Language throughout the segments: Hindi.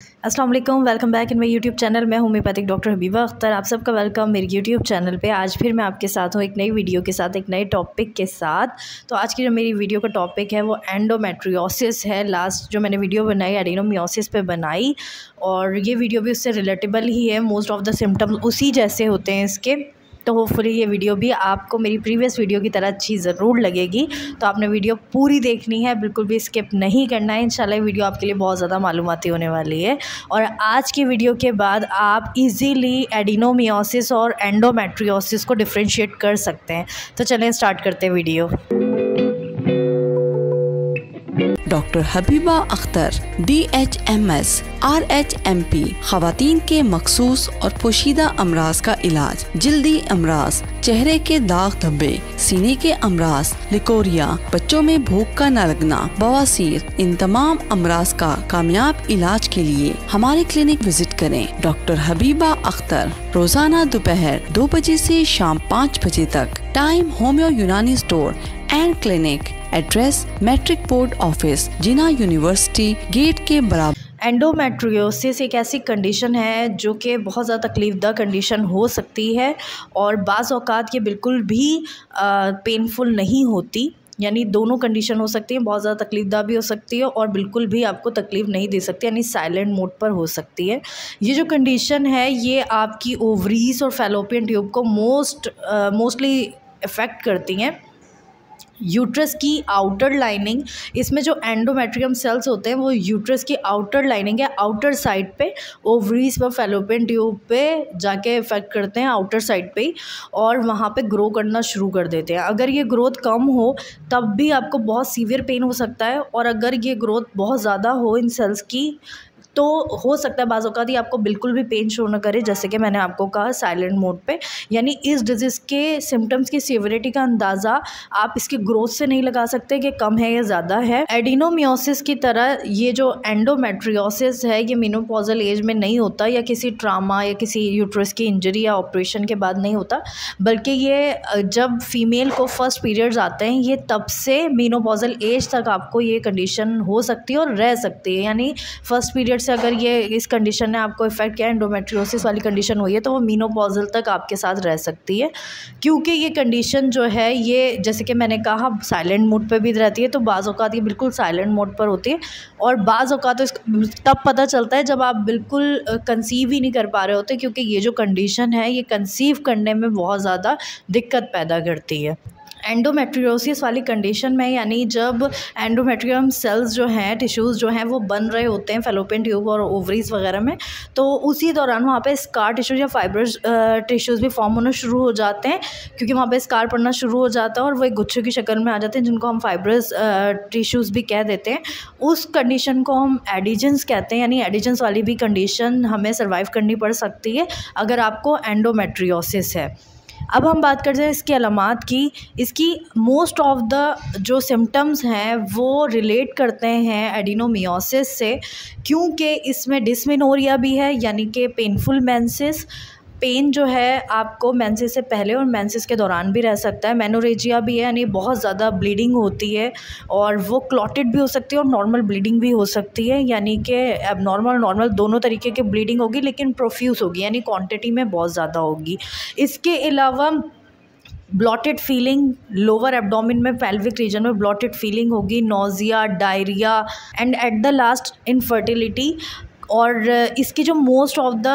अस्सलाम वालेकुम, welcome back in my YouTube channel. मैं होम्योपैथिक डॉक्टर हबीबा अख्तर। आप सबका वेलकम मेरे यूट्यूब चैनल पे। आज फिर मैं आपके साथ हूँ एक नई वीडियो के साथ, एक नए टॉपिक के साथ। तो आज की जो मेरी वीडियो का टॉपिक है वो एंडोमेट्रियोसिस है। लास्ट जो मैंने वीडियो बनाई एडिनोमियोसिस पे बनाई, और ये वीडियो भी उससे रिलेटेबल ही है। मोस्ट ऑफ द सिम्टम्स उसी जैसे होते हैं इसके। तो होपफुली ये वीडियो भी आपको मेरी प्रीवियस वीडियो की तरह अच्छी ज़रूर लगेगी। तो आपने वीडियो पूरी देखनी है, बिल्कुल भी स्किप नहीं करना है। इंशाल्लाह वीडियो आपके लिए बहुत ज़्यादा मालूमाती होने वाली है। और आज की वीडियो के बाद आप इजीली एडिनोमियोसिस और एंडोमेट्रियोसिस को डिफरेंशिएट कर सकते हैं। तो चलें स्टार्ट करते हैं video. Doctor Habiba Akhtar DHMS RHMP ख़वातीन के मखसूस और पोशीदा अमराज का इलाज, जल्दी अमराज, चेहरे के दाग धब्बे, सीने के अमराज, लिकोरिया, बच्चों में भूख का न लगना, बवासीर, इन तमाम अमराज का कामयाब इलाज के लिए हमारे क्लिनिक विजिट करें। डॉक्टर हबीबा अख्तर, रोजाना दोपहर 2 बजे से शाम 5 बजे तक। Time homeo Unani store and clinic. Address matric board office, Jinnah university gate के बराबर। एंडोमेट्रियोसिस एक ऐसी कंडीशन है जो कि बहुत ज़्यादा तकलीफ़दा कंडीशन हो सकती है, और बाज़ औक़ात ये बिल्कुल भी पेनफुल नहीं होती। यानी दोनों कंडीशन हो सकती है, बहुत ज़्यादा तकलीफ़दा भी हो सकती है और बिल्कुल भी आपको तकलीफ़ नहीं दे सकती, यानी साइलेंट मोड पर हो सकती है। ये जो कंडीशन है ये आपकी ओवरीज़ और फैलोपियन ट्यूब को मोस्टली इफ़ेक्ट करती हैं। यूट्रस की आउटर लाइनिंग, इसमें जो एंडोमेट्रियम सेल्स होते हैं वो यूट्रस की आउटर लाइनिंग है, आउटर साइड पे ओवरीज पर फैलोपियन ट्यूब पे जाके इफेक्ट करते हैं आउटर साइड पे ही, और वहाँ पे ग्रो करना शुरू कर देते हैं। अगर ये ग्रोथ कम हो तब भी आपको बहुत सीवियर पेन हो सकता है, और अगर ये ग्रोथ बहुत ज़्यादा हो इन सेल्स की तो हो सकता है बाज़ औक़ात आपको बिल्कुल भी पेन शो न करे, जैसे कि मैंने आपको कहा साइलेंट मोड पे। यानी इस डिजीज़ के सिम्टम्स की सीवियरिटी का अंदाज़ा आप इसकी ग्रोथ से नहीं लगा सकते कि कम है या ज़्यादा है। एडिनोमियोसिस की तरह ये जो एंडोमेट्रियोसिस है ये मेनोपॉज़ल एज में नहीं होता, या किसी ट्रामा या किसी यूट्रस की इंजरी या ऑपरेशन के बाद नहीं होता, बल्कि ये जब फीमेल को फर्स्ट पीरियड्स आते हैं ये तब से मेनोपॉज़ल एज तक आपको ये कंडीशन हो सकती है और रह सकती है। यानी फर्स्ट पीरियड से अगर ये इस कंडीशन ने आपको इफ़ेक्ट किया, एंडोमेट्रियोसिस वाली कंडीशन हुई है, तो वो मेनोपॉज़ल तक आपके साथ रह सकती है। क्योंकि ये कंडीशन जो है ये जैसे कि मैंने कहा साइलेंट मोड पे भी रहती है, तो बाज़ औक़ात ये बिल्कुल साइलेंट मोड पर होती है, और बाज़ औक़ात तो तब पता चलता है जब आप बिल्कुल कंसीव ही नहीं कर पा रहे होते, क्योंकि ये जो कंडीशन है ये कंसीव करने में बहुत ज़्यादा दिक्कत पैदा करती है। एंडोमेट्रियोसिस वाली कंडीशन में यानी जब एंडोमेट्रियम सेल्स जो हैं, टिश्यूज़ जो हैं वो बन रहे होते हैं फैलोपियन ट्यूब और ओवरीज़ वगैरह में, तो उसी दौरान वहाँ पे स्कार टिश्यूज़ या फाइब्रस टिश्यूज़ भी फॉर्म होना शुरू हो जाते हैं, क्योंकि वहाँ पे स्कार पड़ना शुरू हो जाता है और वो एक गुच्छे की शक्ल में आ जाते हैं, जिनको हम फाइब्रस टिश्यूज़ भी कह देते हैं। उस कंडीशन को हम एडिजेंस कहते हैं, यानी एडिजेंस वाली भी कंडीशन हमें सर्वाइव करनी पड़ सकती है अगर आपको एंडोमेट्रियोसिस है। अब हम बात करते हैं इसकी अलामात की। इसकी मोस्ट ऑफ द जो सिम्टम्स हैं वो रिलेट करते हैं एडिनोमियोसिस से, क्योंकि इसमें डिस्मेनोरिया भी है, यानी कि पेनफुल मेंसेस। पेन जो है आपको मेंसेस से पहले और मेंसेस के दौरान भी रह सकता है। मेनोरेजिया भी है, यानी बहुत ज़्यादा ब्लीडिंग होती है, और वो क्लॉटेड भी हो सकती है और नॉर्मल ब्लीडिंग भी हो सकती है, यानी कि अब नॉर्मल दोनों तरीके की ब्लीडिंग होगी, लेकिन प्रोफ्यूज होगी, यानी क्वांटिटी में बहुत ज़्यादा होगी। इसके अलावा ब्लॉटेड फीलिंग, लोअर एब्डोमेन में पेल्विक रीजन में ब्लॉटेड फीलिंग होगी, nausea, diarrhoea, and at the last infertility. और इसकी जो मोस्ट ऑफ द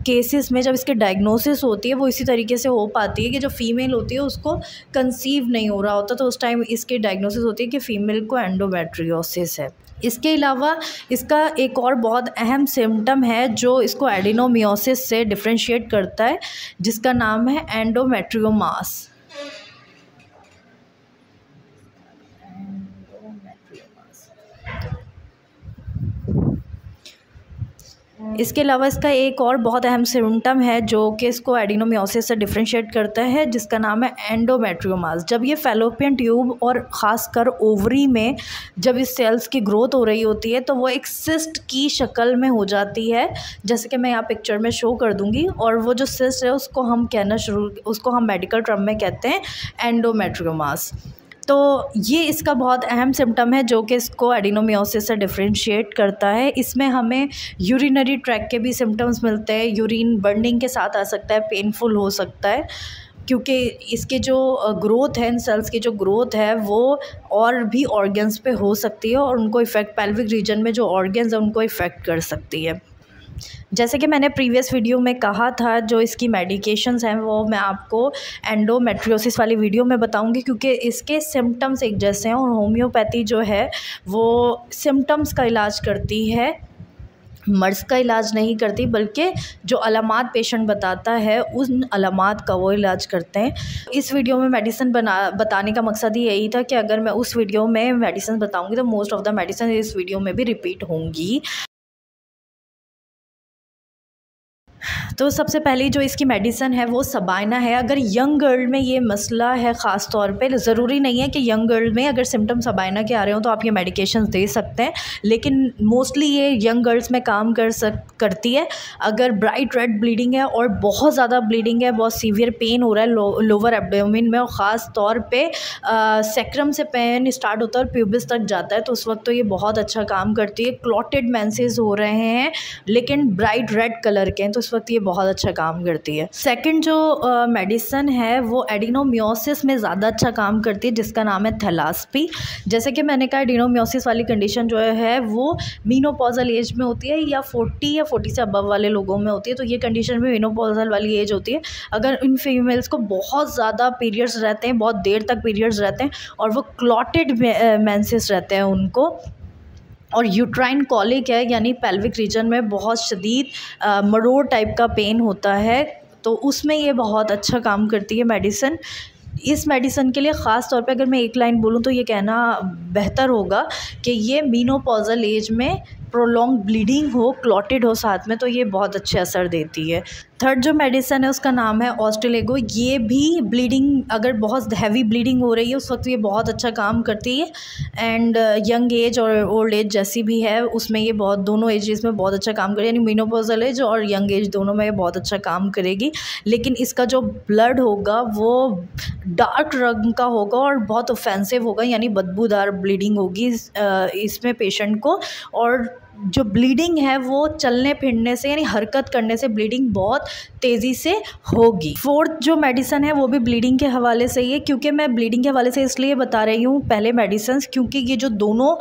केसेस में जब इसकी डायग्नोसिस होती है वो इसी तरीके से हो पाती है कि जो फीमेल होती है उसको कंसीव नहीं हो रहा होता, तो उस टाइम इसकी डायग्नोसिस होती है कि फ़ीमेल को एंडोमेट्रियोसिस है। इसके अलावा इसका एक और बहुत अहम सिम्टम है जो इसको एडिनोमियोसिस से डिफरेंशिएट करता है, जिसका नाम है एंडोमेट्रियोमास। इसके अलावा इसका एक और बहुत अहम सिम्टम है जो कि इसको एडिनोमियोसिस से डिफरेंशिएट करता है, जिसका नाम है एंडोमेट्रियोमास। जब ये फैलोपियन ट्यूब और ख़ासकर ओवरी में जब इस सेल्स की ग्रोथ हो रही होती है तो वो एक सिस्ट की शक्ल में हो जाती है, जैसे कि मैं यहाँ पिक्चर में शो कर दूँगी। और वो जो सिस्ट है उसको हम मेडिकल टर्म में कहते हैं एंडोमेट्रियोमास। तो ये इसका बहुत अहम सिम्टम है जो कि इसको एडिनोमियोसिस से डिफरेंशिएट करता है। इसमें हमें यूरिनरी ट्रैक के भी सिम्टम्स मिलते हैं, यूरिन बर्निंग के साथ आ सकता है, पेनफुल हो सकता है, क्योंकि इसके जो ग्रोथ है, इन सेल्स की जो ग्रोथ है वो और भी ऑर्गन्स पे हो सकती है और उनको इफ़ेक्ट, पेल्विक रीजन में जो ऑर्गन्स हैं उनको इफ़ेक्ट कर सकती है। जैसे कि मैंने प्रीवियस वीडियो में कहा था, जो इसकी मेडिकेशंस हैं वो मैं आपको एंडोमेट्रियोसिस वाली वीडियो में बताऊंगी, क्योंकि इसके सिम्टम्स एक जैसे हैं और होम्योपैथी जो है वो सिम्टम्स का इलाज करती है, मर्ज़ का इलाज नहीं करती, बल्कि जो अलामात पेशेंट बताता है उन अलामात का वो इलाज करते हैं। इस वीडियो में मेडिसिन बताने का मकसद ही यही था कि अगर मैं उस वीडियो में मेडिसिन बताऊंगी तो मोस्ट ऑफ़ द मेडिसिन इस वीडियो में भी रिपीट होंगी। तो सबसे पहली जो इसकी मेडिसिन है वो सबाइना है। अगर यंग गर्ल में ये मसला है ख़ास तौर पे, ज़रूरी नहीं है कि यंग गर्ल में अगर सिम्टम सबाइना के आ रहे हो तो आप ये मेडिकेशंस दे सकते हैं, लेकिन मोस्टली ये यंग गर्ल्स में काम करती है। अगर ब्राइट रेड ब्लीडिंग है और बहुत ज़्यादा ब्लीडिंग है, बहुत सीवियर पेन हो रहा है लोअर एब्डोमेन में और ख़ास तौर पे सेक्रम से पेन स्टार्ट होता है और प्यूबिस तक जाता है, तो उस वक्त तो ये बहुत अच्छा काम करती है। क्लॉटेड मेंसेस हो रहे हैं लेकिन ब्राइट रेड कलर के हैं, तो उस वक्त ये बहुत अच्छा काम करती है। सेकंड जो मेडिसिन है वो एडिनोमियोसिस में ज़्यादा अच्छा काम करती है, जिसका नाम है थैलास्पी। जैसे कि मैंने कहा, एडिनोमियोसिस वाली कंडीशन जो है वो मीनोपॉजल एज में होती है या 40 या 40 से अबव वाले लोगों में होती है। तो ये कंडीशन में मीनोपॉजल वाली एज होती है। अगर इन फीमेल्स को बहुत ज़्यादा पीरियड्स रहते हैं, बहुत देर तक पीरियड्स रहते हैं और वो क्लॉटेड मेंसेस रहते हैं उनको, और यूट्राइन कॉलिक है यानी पेल्विक रीजन में बहुत शदीद मरोड़ टाइप का पेन होता है, तो उसमें ये बहुत अच्छा काम करती है मेडिसिन। इस मेडिसिन के लिए ख़ास तौर पे अगर मैं एक लाइन बोलूँ तो ये कहना बेहतर होगा कि ये मीनोपॉजल एज में प्रोलॉन्ग ब्लीडिंग हो, क्लॉटेड हो साथ में, तो ये बहुत अच्छे असर देती है। थर्ड जो मेडिसिन है उसका नाम है ऑस्टेलेगो। ये भी ब्लीडिंग, अगर बहुत हैवी ब्लीडिंग हो रही है उस वक्त ये बहुत अच्छा काम करती है। एंड यंग एज और ओल्ड एज जैसी भी है उसमें ये बहुत, दोनों एजेस में बहुत अच्छा काम करेगी, यानी मीनोपॉजल एज और यंग एज दोनों में ये बहुत अच्छा काम करेगी। लेकिन इसका जो ब्लड होगा वो डार्क रंग का होगा और बहुत ऑफेंसिव होगा, यानी बदबूदार ब्लीडिंग होगी इसमें पेशेंट को, और जो ब्लीडिंग है वो चलने फिरने से यानी हरकत करने से ब्लीडिंग बहुत तेज़ी से होगी। फोर्थ जो मेडिसिन है वो भी ब्लीडिंग के हवाले से ही है, क्योंकि मैं ब्लीडिंग के हवाले से इसलिए बता रही हूँ पहले मेडिसिन, क्योंकि ये जो दोनों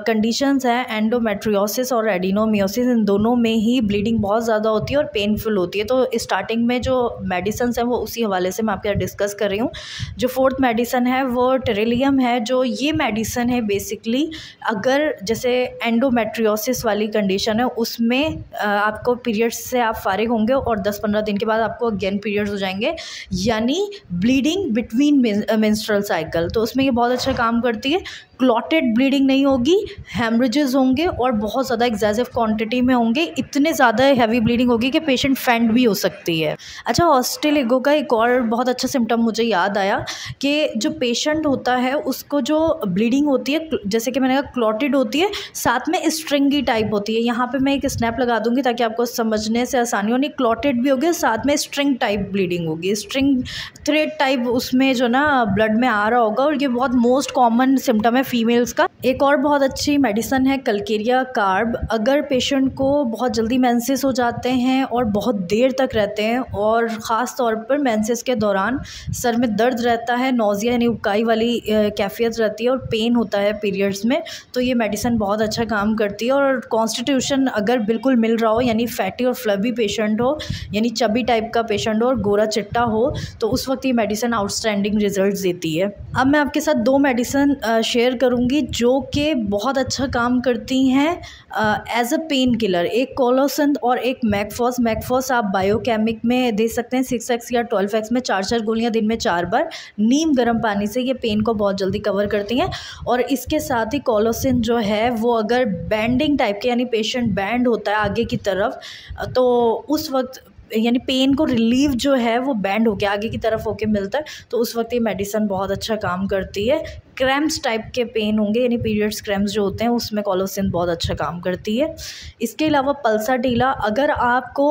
कंडीशंस हैं, एंडोमेट्रियोसिस और एडिनोमियोसिस, इन दोनों में ही ब्लीडिंग बहुत ज़्यादा होती है और पेनफुल होती है। तो स्टार्टिंग में जो मेडिसिन हैं वो उसी हवाले से मैं आपके साथ डिस्कस कर रही हूँ। जो फोर्थ मेडिसिन है वो टेरेलियम है। जो ये मेडिसिन है बेसिकली, अगर जैसे एंडोमेट्रियोसिस वाली कंडीशन है उसमें आपको पीरियड्स से आप फारिग होंगे और 10-15 दिन के बाद आपको अगेन पीरियड्स हो जाएंगे, यानी ब्लीडिंग बिटवीन मेंस्ट्रुअल साइकिल, तो उसमें ये बहुत अच्छा काम करती है। क्लॉटेड ब्लीडिंग नहीं होगी, हेमरेजेस होंगे और बहुत ज़्यादा एक्सेसिव क्वांटिटी में होंगे, इतने ज़्यादा हैवी ब्लीडिंग होगी कि पेशेंट फेंट भी हो सकती है। अच्छा, ऑस्टेलेगो का एक और बहुत अच्छा सिम्टम मुझे याद आया कि जो पेशेंट होता है उसको जो ब्लीडिंग होती है, जैसे कि मैंने कहा क्लॉटेड होती है, साथ में स्ट्रिंगी टाइप होती है। यहाँ पे मैं एक स्नैप लगा दूंगी ताकि आपको समझने से आसानी हो। नहीं, क्लॉटेड भी होगी, साथ में स्ट्रिंग टाइप ब्लीडिंग होगी, स्ट्रिंग थ्रेड टाइप उसमें जो ना ब्लड में आ रहा होगा, और ये बहुत मोस्ट कॉमन सिम्टम है फीमेल्स का। एक और बहुत अच्छी मेडिसिन है कलकेरिया कार्ब। अगर पेशेंट को बहुत जल्दी मेंसेस हो जाते हैं और बहुत देर तक रहते हैं, और ख़ास तौर पर मेंसेस के दौरान सर में दर्द रहता है, नौजिया यानी उबकाई वाली कैफियत रहती है और पेन होता है पीरियड्स में, तो ये मेडिसिन बहुत अच्छा काम करती है। और कॉन्स्टिट्यूशन अगर बिल्कुल मिल रहा हो, यानी फैटी और फ्लबी पेशेंट हो, यानी चबी टाइप का पेशेंट हो और गोरा चिट्टा हो, तो उस वक्त ये मेडिसिन आउटस्टैंडिंग रिजल्ट्स देती है। अब मैं आपके साथ दो मेडिसिन शेयर करूंगी जो कि बहुत अच्छा काम करती हैं एज अ पेन किलर। एक कोलोसिन और एक मैकफॉस। मैकफॉस आप बायोकेमिक में दे सकते हैं 6x या 12x में 4 गोलियां दिन में 4 बार। नीम गर्म पानी से ये पेन को बहुत जल्दी कवर करती हैं। और इसके साथ ही कोलोसिन जो है वो अगर बैंडिंग टाइप के, यानी पेशेंट बैंड होता है आगे की तरफ, तो उस वक्त यानी पेन को रिलीफ जो है वो बैंड होके आगे की तरफ होके मिलता है, तो उस वक्त ये मेडिसिन बहुत अच्छा काम करती है। क्रैम्प्स टाइप के पेन होंगे, यानी पीरियड्स क्रैम्प्स जो होते हैं, उसमें कोलोसिन बहुत अच्छा काम करती है। इसके अलावा पल्साटीला, अगर आपको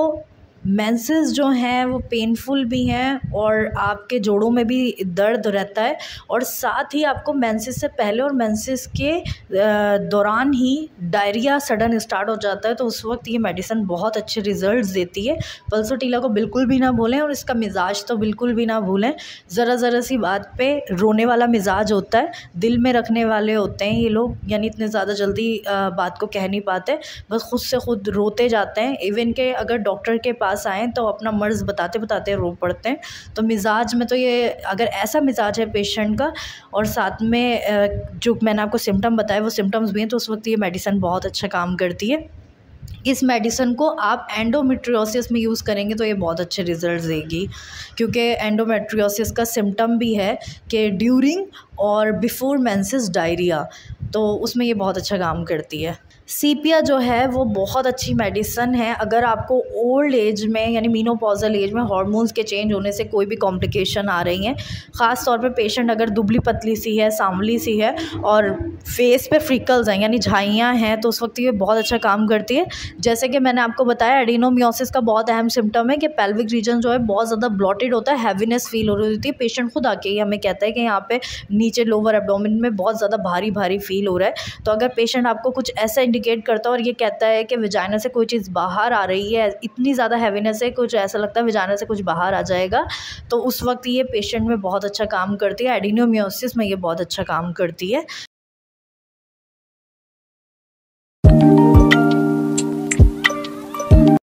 मेंसेस जो हैं वो पेनफुल भी हैं और आपके जोड़ों में भी दर्द रहता है, और साथ ही आपको मेंसेस से पहले और मेंसेस के दौरान ही डायरिया सडन स्टार्ट हो जाता है। तो उस वक्त ये मेडिसिन बहुत अच्छे रिज़ल्ट्स देती है। पल्सोटीला को बिल्कुल भी ना भूलें, और इसका मिजाज तो बिल्कुल भी ना भूलें। ज़रा सी बात पे रोने वाला मिजाज होता है, दिल में रखने वाले होते हैं ये लोग, यानी इतने ज़्यादा जल्दी बात को कह नहीं पाते, बस खुद से खुद रोते जाते हैं। इवन के अगर डॉक्टर के पास आएँ तो अपना मर्ज़ बताते बताते रो पड़ते हैं। तो मिजाज में तो ये, अगर ऐसा मिजाज है पेशेंट का और साथ में जो मैंने आपको सिम्टम बताए वो सिम्टम्स भी हैं, तो उस वक्त ये मेडिसिन बहुत अच्छा काम करती है। इस मेडिसिन को आप एंडोमेट्रियोसिस में यूज़ करेंगे तो ये बहुत अच्छे रिजल्ट्स देगी, क्योंकि एंडोमेट्रियोसिस का सिम्टम भी है कि ड्यूरिंग और बिफोर मेंसेस डायरिया, तो उसमें ये बहुत अच्छा काम करती है। सीपिया जो है वो बहुत अच्छी मेडिसन है। अगर आपको ओल्ड एज में यानी मीनोपॉजल एज में हार्मोन्स के चेंज होने से कोई भी कॉम्प्लिकेशन आ रही हैं, ख़ास तौर पे पेशेंट अगर दुबली पतली सी है, सांवली सी है और फेस पे फ्रिकल्स हैं यानी झाइयाँ हैं, तो उस वक्त ये बहुत अच्छा काम करती है। जैसे कि मैंने आपको बताया, एडिनोमियोसिस का बहुत अहम सिम्टम है कि पेल्विक रीजन जो है बहुत ज़्यादा ब्लॉटेड होता है, हैवीनेस फील हो रही होती है। पेशेंट खुद आके ही हमें कहता है कि यहाँ पे नीचे लोअर एब्डोमेन में बहुत ज़्यादा भारी भारी फील हो रहा है। तो अगर पेशेंट आपको कुछ ऐसा इंडिकेट करता है और ये कहता है कि विजाइना से कोई चीज़ बाहर आ रही है, इतनी ज़्यादा हैवीनेस है, कुछ ऐसा लगता है विजाइना से कुछ बाहर आ जाएगा, तो उस वक्त ये पेशेंट में बहुत अच्छा काम करती है। एडिनोमियोसिस में ये बहुत अच्छा काम करती है।